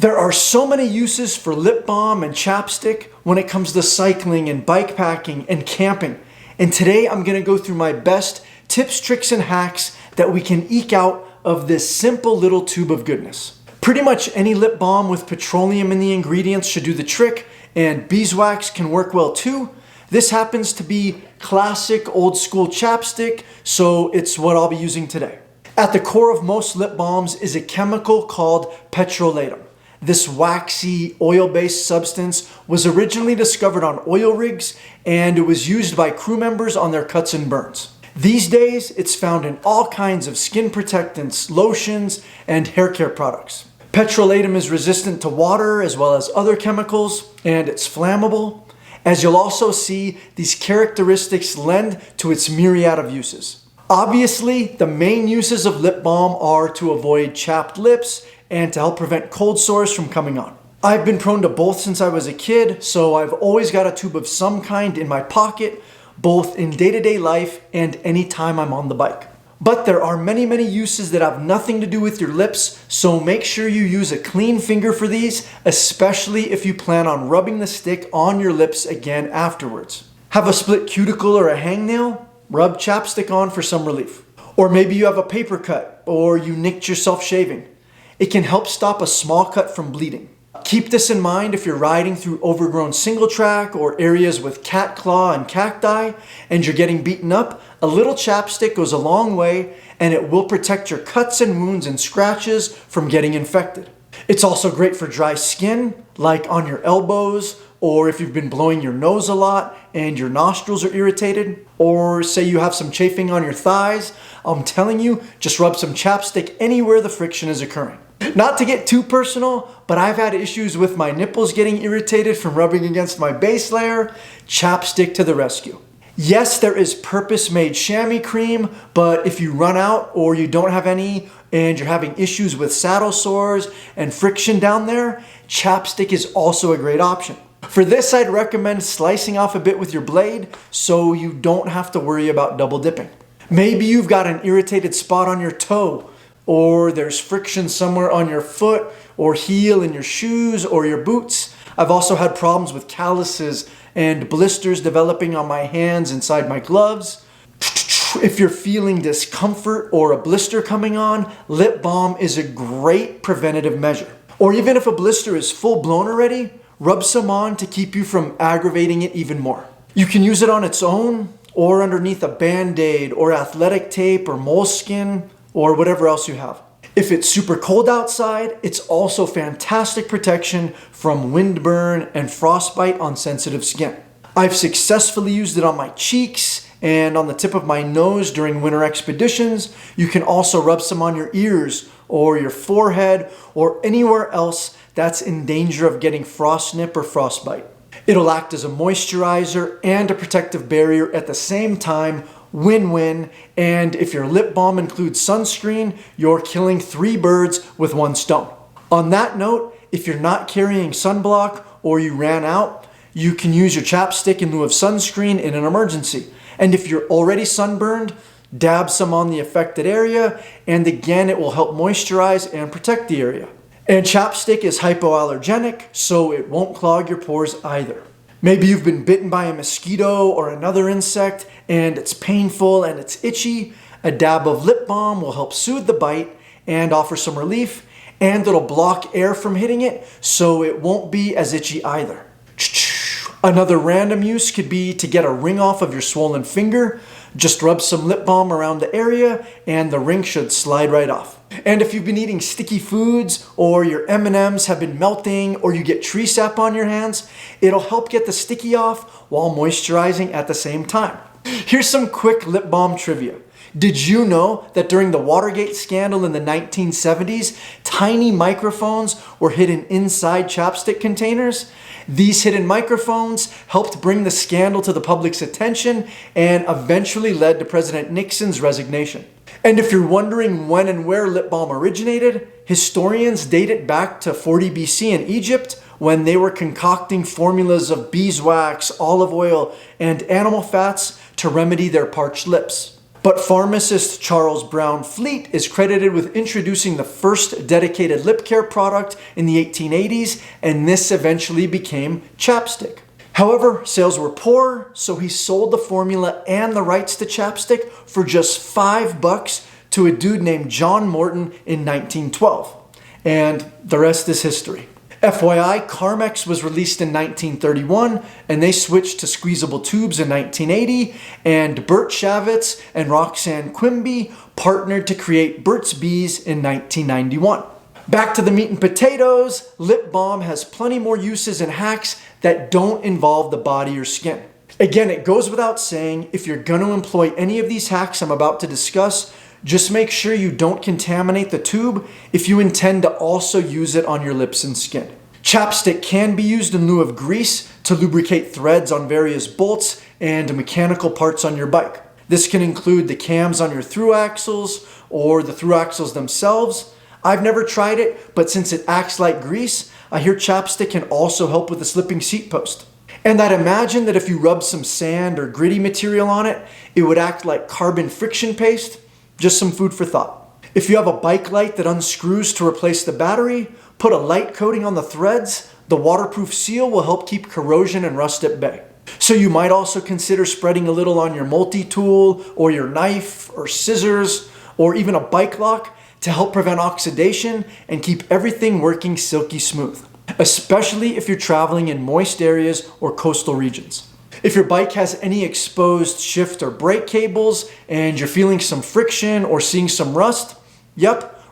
There are so many uses for lip balm and chapstick when it comes to cycling and bikepacking and camping. And today I'm going to go through my best tips, tricks, and hacks that we can eke out of this simple little tube of goodness. Pretty much any lip balm with petroleum in the ingredients should do the trick, and beeswax can work well too. This happens to be classic old school chapstick, so it's what I'll be using today. At the core of most lip balms is a chemical called petrolatum. This waxy, oil-based substance was originally discovered on oil rigs, and it was used by crew members on their cuts and burns. These days, it's found in all kinds of skin protectants, lotions, and hair care products. Petrolatum is resistant to water as well as other chemicals, and it's flammable. As you'll also see, these characteristics lend to its myriad of uses. Obviously, the main uses of lip balm are to avoid chapped lips and to help prevent cold sores from coming on. I've been prone to both since I was a kid, so I've always got a tube of some kind in my pocket, both in day-to-day life and anytime I'm on the bike. But there are many uses that have nothing to do with your lips, so make sure you use a clean finger for these, especially if you plan on rubbing the stick on your lips again afterwards. Have a split cuticle or a hangnail? Rub chapstick on for some relief. Or maybe you have a paper cut, or you nicked yourself shaving. It can help stop a small cut from bleeding. Keep this in mind if you're riding through overgrown single track or areas with cat claw and cacti and you're getting beaten up. A little chapstick goes a long way, and it will protect your cuts and wounds and scratches from getting infected. It's also great for dry skin, like on your elbows, or if you've been blowing your nose a lot and your nostrils are irritated, or say you have some chafing on your thighs. I'm telling you, just rub some chapstick anywhere the friction is occurring. Not to get too personal, but I've had issues with my nipples getting irritated from rubbing against my base layer. Chapstick to the rescue. Yes, there is purpose-made chamois cream, but if you run out or you don't have any and you're having issues with saddle sores and friction down there, chapstick is also a great option. For this, I'd recommend slicing off a bit with your blade so you don't have to worry about double dipping. Maybe you've got an irritated spot on your toe, or there's friction somewhere on your foot or heel in your shoes or your boots. I've also had problems with calluses and blisters developing on my hands inside my gloves. If you're feeling discomfort or a blister coming on, lip balm is a great preventative measure. Or even if a blister is full blown already, rub some on to keep you from aggravating it even more. You can use it on its own or underneath a band-aid or athletic tape or moleskin or whatever else you have. If it's super cold outside, it's also fantastic protection from windburn and frostbite on sensitive skin. I've successfully used it on my cheeks and on the tip of my nose during winter expeditions. You can also rub some on your ears or your forehead or anywhere else that's in danger of getting frostnip or frostbite. It'll act as a moisturizer and a protective barrier at the same time. Win-win. And if your lip balm includes sunscreen, you're killing 3 birds with 1 stone. On that note, if you're not carrying sunblock or you ran out, you can use your chapstick in lieu of sunscreen in an emergency. And if you're already sunburned, dab some on the affected area, and again, it will help moisturize and protect the area. And chapstick is hypoallergenic, so it won't clog your pores either. Maybe you've been bitten by a mosquito or another insect and it's painful and it's itchy. A dab of lip balm will help soothe the bite and offer some relief, and it'll block air from hitting it so it won't be as itchy either. Another random use could be to get a ring off of your swollen finger. Just rub some lip balm around the area and the ring should slide right off. And if you've been eating sticky foods or your M&Ms have been melting or you get tree sap on your hands, it'll help get the sticky off while moisturizing at the same time. Here's some quick lip balm trivia. Did you know that during the Watergate scandal in the 1970s, tiny microphones were hidden inside chapstick containers? These hidden microphones helped bring the scandal to the public's attention and eventually led to President Nixon's resignation. And if you're wondering when and where lip balm originated, historians date it back to 40 BC in Egypt when they were concocting formulas of beeswax, olive oil, and animal fats to remedy their parched lips. But pharmacist Charles Brown Fleet is credited with introducing the first dedicated lip care product in the 1880s, and this eventually became Chapstick. However, sales were poor, so he sold the formula and the rights to Chapstick for just $5 to a dude named John Morton in 1912. And the rest is history. FYI, Carmex was released in 1931, and they switched to squeezable tubes in 1980, and Bert Shavitz and Roxanne Quimby partnered to create Burt's Bees in 1991. Back to the meat and potatoes, lip balm has plenty more uses and hacks that don't involve the body or skin. Again, it goes without saying, if you're going to employ any of these hacks I'm about to discuss, just make sure you don't contaminate the tube if you intend to also use it on your lips and skin. Chapstick can be used in lieu of grease to lubricate threads on various bolts and mechanical parts on your bike. This can include the cams on your through axles or the through axles themselves. I've never tried it, but since it acts like grease, I hear Chapstick can also help with the slipping seat post. And I'd imagine that if you rub some sand or gritty material on it, it would act like carbon friction paste. Just some food for thought. If you have a bike light that unscrews to replace the battery, put a light coating on the threads. The waterproof seal will help keep corrosion and rust at bay. So you might also consider spreading a little on your multi-tool or your knife or scissors or even a bike lock to help prevent oxidation and keep everything working silky smooth, especially if you're traveling in moist areas or coastal regions. If your bike has any exposed shift or brake cables and you're feeling some friction or seeing some rust,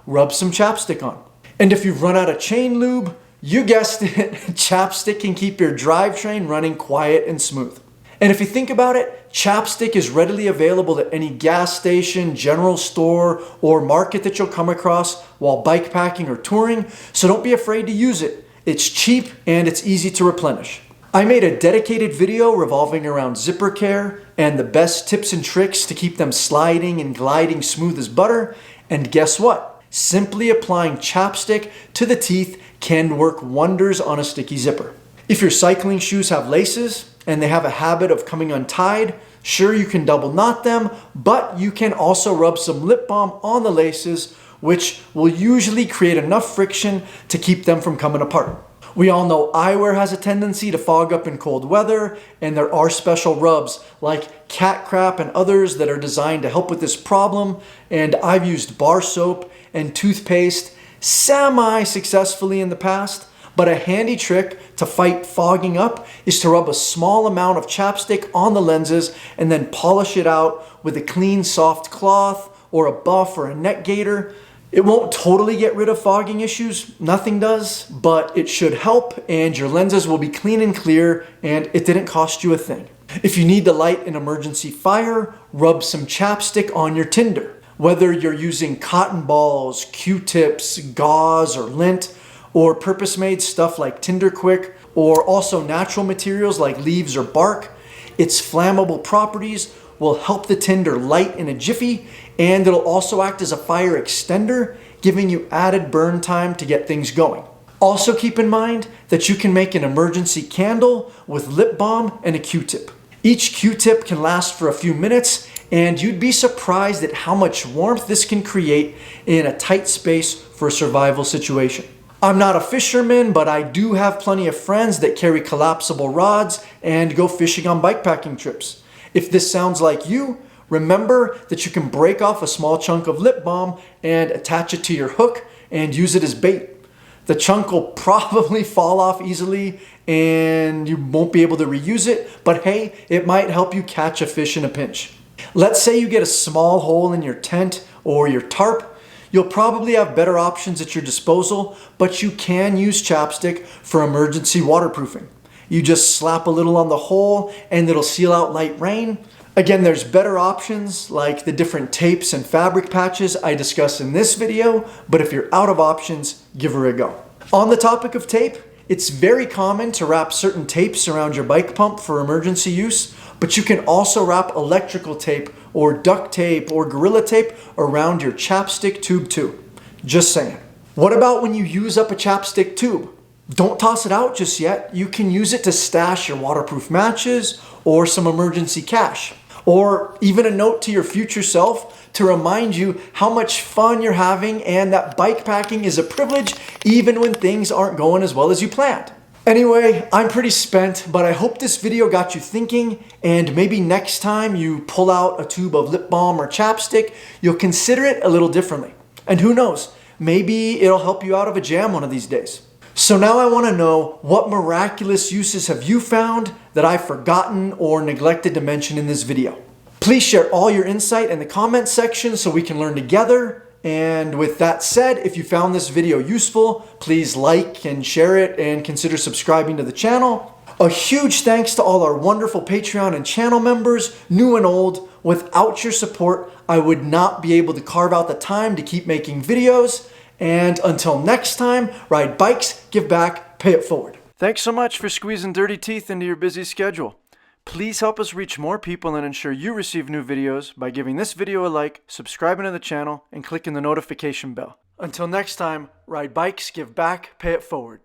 rub some Chapstick on. And if you've run out of chain lube, you guessed it, Chapstick can keep your drivetrain running quiet and smooth. And if you think about it, Chapstick is readily available at any gas station, general store, or market that you'll come across while bikepacking or touring, so don't be afraid to use it. It's cheap and it's easy to replenish. I made a dedicated video revolving around zipper care and the best tips and tricks to keep them sliding and gliding smooth as butter. And guess what? Simply applying Chapstick to the teeth can work wonders on a sticky zipper. If your cycling shoes have laces and they have a habit of coming untied, sure, you can double knot them, but you can also rub some lip balm on the laces, which will usually create enough friction to keep them from coming apart. We all know eyewear has a tendency to fog up in cold weather, and there are special rubs like cat crap and others that are designed to help with this problem. And I've used bar soap and toothpaste semi-successfully in the past, but a handy trick to fight fogging up is to rub a small amount of Chapstick on the lenses and then polish it out with a clean, soft cloth or a buff or a neck gaiter. It won't totally get rid of fogging issues, nothing does, but it should help and your lenses will be clean and clear and it didn't cost you a thing. If you need to light an emergency fire, rub some Chapstick on your tinder. Whether you're using cotton balls, Q-tips, gauze, or lint, or purpose-made stuff like Tinder Quick, or also natural materials like leaves or bark, its flammable properties will help the tinder light in a jiffy, and it'll also act as a fire extender, giving you added burn time to get things going. Also keep in mind that you can make an emergency candle with lip balm and a Q-tip. Each Q-tip can last for a few minutes, and you'd be surprised at how much warmth this can create in a tight space for a survival situation. I'm not a fisherman, but I do have plenty of friends that carry collapsible rods and go fishing on bikepacking trips. If this sounds like you, remember that you can break off a small chunk of lip balm and attach it to your hook and use it as bait. The chunk will probably fall off easily and you won't be able to reuse it, but hey, it might help you catch a fish in a pinch. Let's say you get a small hole in your tent or your tarp. You'll probably have better options at your disposal, but you can use Chapstick for emergency waterproofing. You just slap a little on the hole and it'll seal out light rain. Again, there's better options like the different tapes and fabric patches I discussed in this video, but if you're out of options, give her a go. On the topic of tape, it's very common to wrap certain tapes around your bike pump for emergency use, but you can also wrap electrical tape or duct tape or Gorilla Tape around your Chapstick tube too. Just saying. What about when you use up a Chapstick tube? Don't toss it out just yet. You can use it to stash your waterproof matches or some emergency cash. Or even a note to your future self to remind you how much fun you're having and that bike packing is a privilege even when things aren't going as well as you planned. Anyway, I'm pretty spent, but I hope this video got you thinking, and maybe next time you pull out a tube of lip balm or chapstick, you'll consider it a little differently. And who knows, maybe it'll help you out of a jam one of these days. So now I want to know, what miraculous uses have you found that I've forgotten or neglected to mention in this video? Please share all your insight in the comment section so we can learn together. And with that said, if you found this video useful, please like and share it and consider subscribing to the channel. A huge thanks to all our wonderful Patreon and channel members, new and old. Without your support, I would not be able to carve out the time to keep making videos. And until next time, ride bikes, give back, pay it forward. Thanks so much for squeezing dirty teeth into your busy schedule. Please help us reach more people and ensure you receive new videos by giving this video a like, subscribing to the channel, and clicking the notification bell. Until next time, ride bikes, give back, pay it forward.